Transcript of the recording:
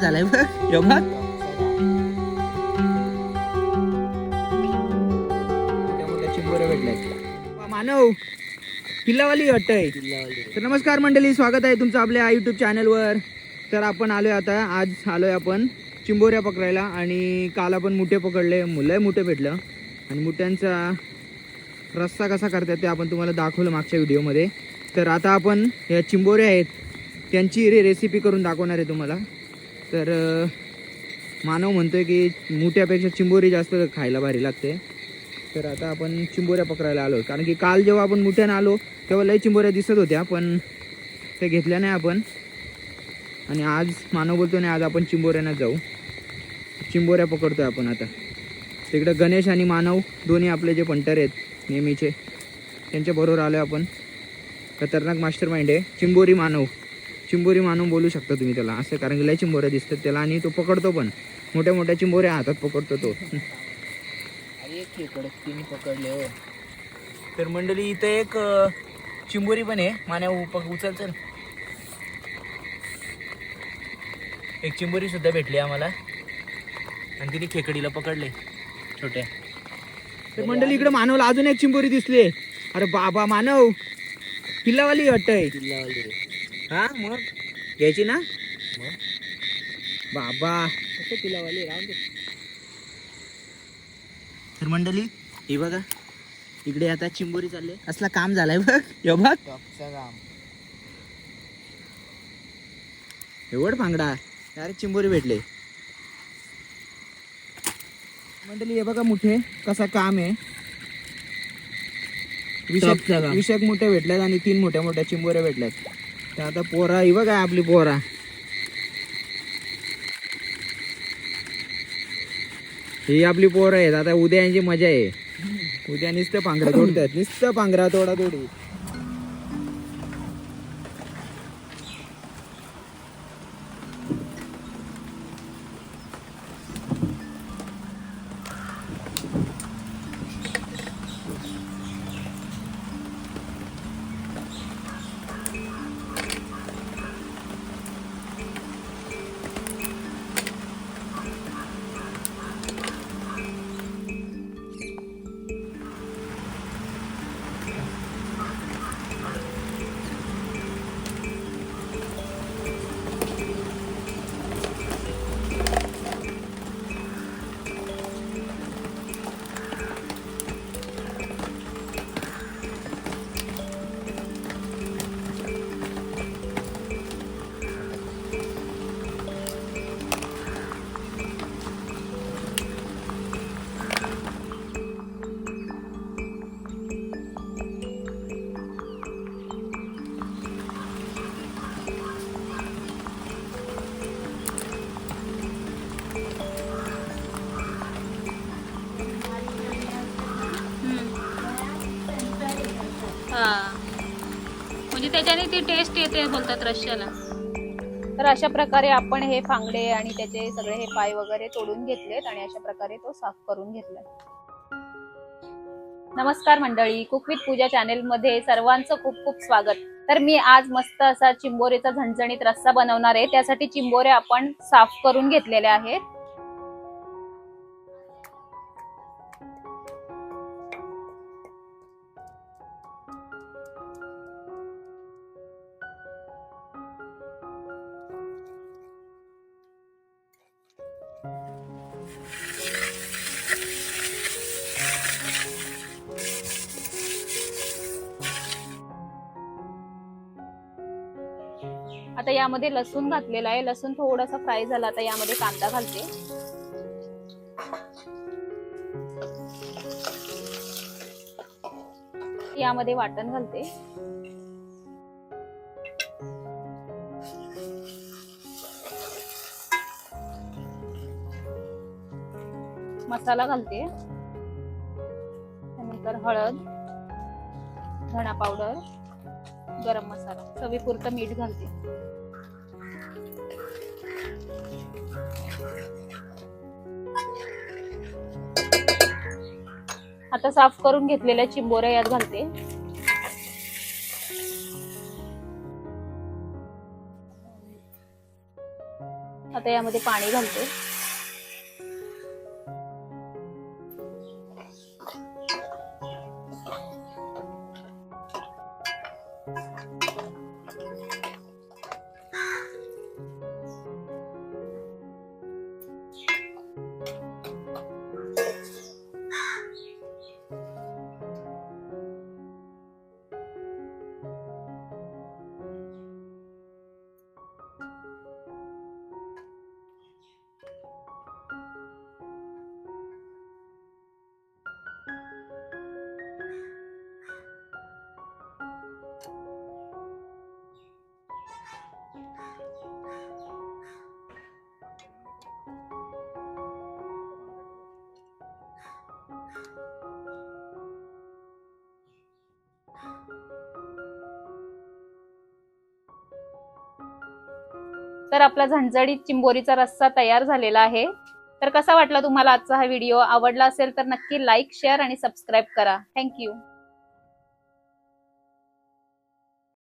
झालाय बघ यो बघ. चिंबोरे भेटलाय मानव किल्लावाली वाटतंय. तर नमस्कार मंडळी, स्वागत आहे तुमचं आपल्या यूट्यूब चॅनलवर. तर आपण आलोय आता, आज आलोय आपण चिंबोऱ्या पकडायला. आणि काल आपण मुठे पकडले, मुलं मुठे भेटलं. आणि मुठ्यांचा रस्सा कसा करतात ते आपण तुम्हाला दाखवलं मागच्या व्हिडिओमध्ये. तर आता आपण या चिंबोऱ्या आहेत त्यांची रेसिपी करून दाखवणार आहे तुम्हाला. तर मानव म्हणतोय की मुठ्यापेक्षा चिंबोरी जास्त खायला भारी लागते. तर आता आपण चिंबोऱ्या पकडायला आलो, कारण की काल जेव्हा आपण मुठ्यानं आलो तेव्हा लई चिंबोऱ्या दिसत होत्या, पण ते घेतल्या नाही आपण. आणि आज मानव बोलतो नाही, आज आपण चिंबोऱ्यानं जाऊ, चिंबोऱ्या पकडतोय आपण आता. तिकडे गणेश आणि मानव दोन्ही आपले जे पंटर आहेत नेहमीचे, त्यांच्याबरोबर आलो आपण. खतरनाक मास्टर माइंड आहे चिंबोरी मानव. चिंबोरी मानव बोलू शकता तुम्ही त्याला असं, कारण की लय चिंबोऱ्या दिसतात त्याला. आणि तो पकडतो पण, मोठ्या मोठ्या चिंबोऱ्या हातात पकडतो तो. तीन पकडले हो. तर मंडळी इथं एक चिंबोरी पण आहे, मान्या उचल चल. एक चिंबोरी सुद्धा भेटली आम्हाला आणि तिने खेकडीला पकडले छोट्या. तर मंडळी इकडे मानवला अजून एक चिंबोरी दिसली. अरे बाबा मानव किल्लावाली वाटतंय. किल्लावाली हा, मग घ्यायची ना बाबा. किल्लावाली राहून दे. तर मंडळी हे बघा, इकडे आता चिंबोरी चालले. असला काम झालाय बघ यो बघ. एवढ भांगडा अरे चिंबोरी भेटले. मंडळी हे बघा मुठे कसा काम आहे. विषक मुठे भेटल्यात आणि 3 मोठ्या मोठ्या चिंबोऱ्या भेटल्यात. तर आता पोरा ही बघा आपली पोरा. ही आपली पोरं आहेत. आता उद्या यांची मजा आहे. उद्या नुसतं पांघरा तोडतात, नुसतं पांघरा तोडा तोडी. म्हणजे त्याच्याने ती टेस्ट येते बोलतात रश्श्याला. तर अशा प्रकारे आपण हे फांगडे आणि त्याचे सगळे हे पाय वगैरे तोडून घेतलेत आणि अशा प्रकारे तो साफ करून घेतलाय. नमस्कार मंडळी, कुक विथ पूजा चॅनेल मध्ये सर्वांचं खूप खूप स्वागत. तर मी आज मस्त असा चिंबोरीचा झणझणीत रस्सा बनवणार आहे. त्यासाठी चिंबोऱ्या आपण साफ करून घेतलेल्या आहेत. आता यामध्ये लसूण घातलेला आहे. लसूण थोडासा फ्राय झाला. आता यामध्ये कांदा घालते. यामध्ये वाटण घालते. मसाला घालते. त्यानंतर हळद, धना पावडर, गरम मसाला, चवीपुरतं मीठ घालते. आता साफ करून घेतलेल्या चिंबोऱ्या यात घालते. आता यामध्ये पाणी घालते. तर आपला झणझणीत चिंबोरीचा रस्सा तयार झालेला आहे. तर कसा वाटला तुम्हाला आजचा हा व्हिडिओ? आवडला असेल तर नक्की लाईक, शेअर आणि सबस्क्राईब करा. थँक्यू.